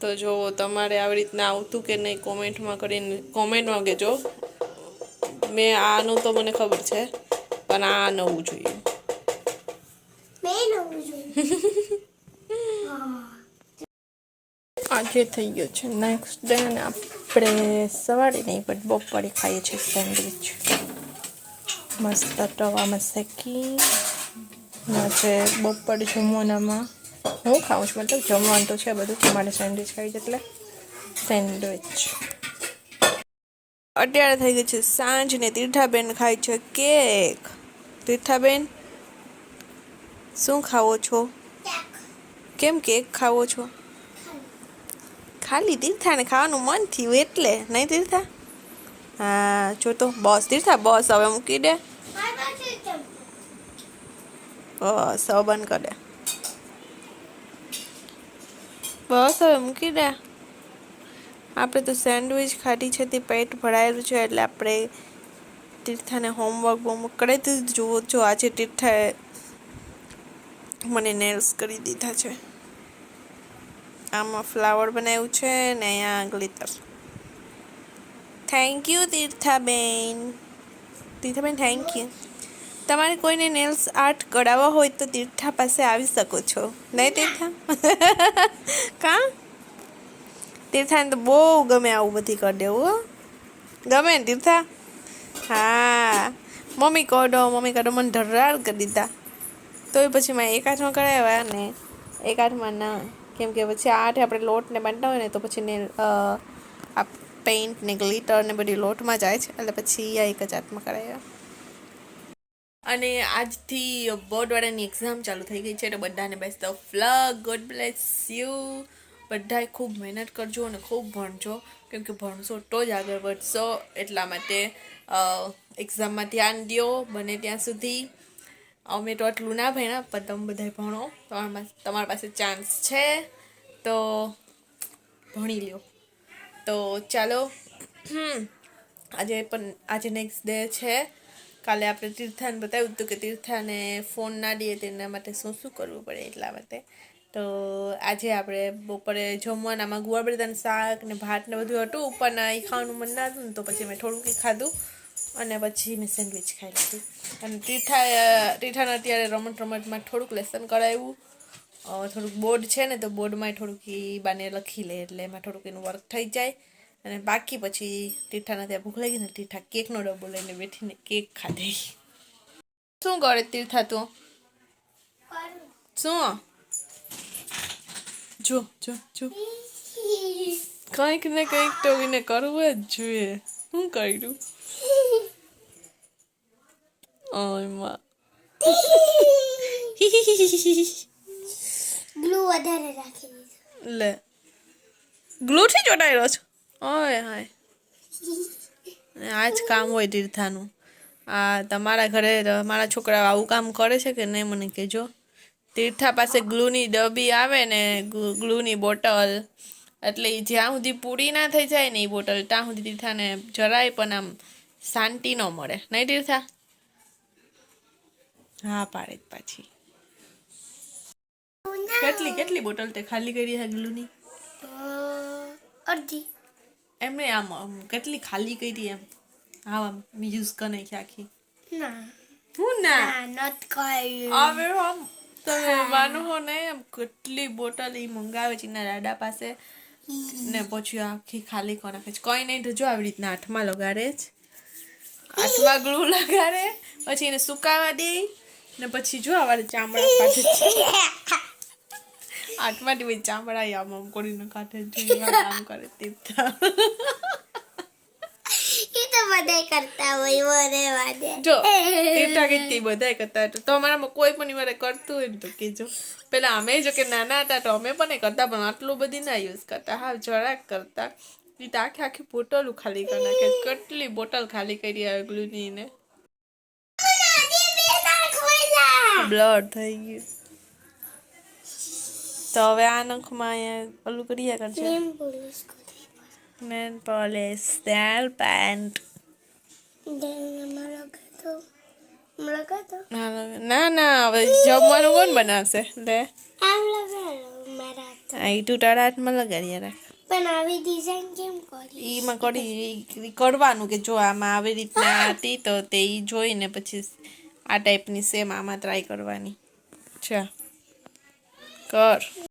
તો જો તમારે આવી રીતના આવતું કે નહીં કોમેન્ટમાં કહેજો. મેં આનું તો મને ખબર છે, પણ આ નવું જોઈએ. આજે થઈ ગયો છે નેક્સ્ટ ડે, અને આપણે સવારે નહીં પણ બપોરે ખાઈએ છીએ સેન્ડવિચ. મસ્ત તવામાં શેકી. આજે બપોરે જમવાનામાં હું ખાઉં છું, મતલબ જમવાનું તો છે બધું, તમારે સેન્ડવિચ ખાઈ એટલે સેન્ડવિચ. અત્યારે થઈ ગઈ છે સાંજ ને તીર્થાબેન ખાય છે કેક. તીર્થાબેન શું ખાવો છો? કેમ કેક ખાવો છો? ખાલી તીર્થાને ખાવાનું મન થયું એટલે, નહીં તીર્થા? હા જો તો બસ તીર્થા, બસ હવે મૂકી દે. બસ હવે બંધ કરી દે. બસ હવે મૂકી દે. આપણે તો સેન્ડવિચ ખાધી છે તે પેટ ભરાયેલું છે, એટલે આપણે તીર્થાને હોમવર્ક કરાવી દીધું. જુઓ જો આજે તીર્થાએ મને નેલ્સ કરી દીધા છે. આમાં ફ્લાવર બનાવ્યું છે ને અહીંયા glitter. Thank you Tirthaben. Tirthaben thank you. તમારે કોઈને નેલ્સ આર્ટ કરાવવા હોય તો તીર્થા પાસે આવી શકો છો, નહીં તીર્થા? કા તીર્થાને તો બહુ ગમે આવું બધી કરી દેવું. ગમે ને તીર્થા? હા મમ્મી કરો મને ધરાર કરી દીધા. તો પછી મેં એક હાથમાં કરાવ્યા ને એક હાથમાં ના, કેમ કે પછી આ હાથે આપણે લોટને બાંધતા હોય ને તો પછી ને આ પેઇન્ટ ને ગ્લિટર ને બધી લોટમાં જાય છે, એટલે પછી આ એક જ હાથમાં કરાવ્યા. અને આજથી બોર્ડવાળાની એક્ઝામ ચાલુ થઈ ગઈ છે, તો બધાને best of luck. God bless you. બધાએ ખૂબ મહેનત કરજો અને ખૂબ ભણજો, કેમ કે ભણશો તો જ આગળ વધશો. એટલા માટે એક્ઝામમાં ધ્યાન દો બને ત્યાં સુધી. અમે તો આટલું ના ભણ્યા, પણ તમે બધા ભણો. તમારા પાસે ચાન્સ છે તો ભણી લ્યો. તો ચાલો, આજે નેક્સ્ટ ડે છે. કાલે આપણે તીર્થાને બતાવ્યું હતું કે તીર્થાને ફોન ના દઈએ તેના માટે શું શું કરવું પડે, એટલા માટે. તો આજે આપણે બપોરે જમવાનામાં ગુવાર બટાટાનું શાક ને ભાત ને બધું હતું, પણ એ ખાવાનું મન ના હતું ને તો પછી મેં થોડુંક ખાધું અને પછી મેં સેન્ડવિચ ખાઈ લીધી. અને તીર્થાને અત્યારે રમતમાં થોડુંક લેસન કરાવ્યું. થોડુંક બોર્ડ છે ને તો બોર્ડમાં થોડુંક એ બાને લખી લે, એટલે એમાં થોડુંક એનું વર્ક થઈ જાય. અને બાકી પછી તીર્થાના ત્યાં ભૂખ લાગી ને તીર્થા કેકનો ડબ્બો લઈને બેઠીને કેક ખાધી. શું કરે તીર્થા તું? શું? જો જો જો કંઈક ને કંઈક તો એને કરવું જ જોઈએ. શું કર્યું? ઓયમાં ગ્લુ વધારે રાખી દીધું. લે ગ્લુથી ચોટાઈ રહ્યો છો? ઓય હાય, આ જ કામ હોય તીર્થાનું. આ તમારા ઘરે મારા છોકરા આવું કામ કરે છે કે નહીં મને કહેજો. તીર્થા પાસે ગ્લુની ડબ્બી આવે ને ગ્લુની બોટલ, એટલે એ જ્યાં સુધી પૂરી ના થઈ જાય ને એ બોટલ ત્યાં સુધી તીર્થાને જરાય પણ આમ શાંતિ ન મળે, નહીં તીર્થા? હા પાડે જ પાછી. કેટલી બોટલ તે ખાલી કરી છે ગ્લુની? અડધી. એમને આમ કેટલી ખાલી કરી એમ? હા યુઝ કરે છે આખી? ના હું ના નત કઈ. હવે આમ તમે માનો હો ને, એમ કેટલી બોટલ ઈ મંગાવે છે એના દાદા પાસે ને પછી આખી ખાલી કરી નાખે છે. કઈ નહીં તો જો આવી રીતના હાથમાં લગાડે જ, હાથમાં ગ્લુ લગાડે, પછી એને સુકાવા દે ને પછી જો આવા ચામડા કાઢે છે. હાથમાંથી પછી ચામડા આમ કરીને કાઢે છે. કામ કરે તીર્થા. બધા કરતા હોય વરે વાદે. જો તીર્થા કીધી બધાય કરતા હોય, તો અમારામાં કોઈ પણ વારે કરતું હોય ને તો કહેજો. પેલા અમે જો કે નાના હતા તો અમે પણ કરતા, પણ આટલું બધી ના યુઝ કરતા. હા જરાક કરતા. એ તો આખી બોટલ ખાલી કરી નાખે. કેટલી બોટલ ખાલી કરી આવે ગ્લુની ને. બ્લડ થઈ ગયું. તો હવે આ નખમાં અહીંયા ઓલું કર્યા કરશે. Nail polish, nail paint. લગાતો ના ના હવે જમવાનું કોણ બનાવશે લે આમ લગાડો મારા હાથ આ ઈ તું તારા હાથમાં લગાડી રાખ પણ આવી ડિઝાઇન કેમ કરી ઈમાં કરવાનું કે જો આમાં આવી રીતના હતી તો તે ઈ જોઈને પછી આ ટાઈપની સેમ આમાં ટ્રાય કરવાની છે કર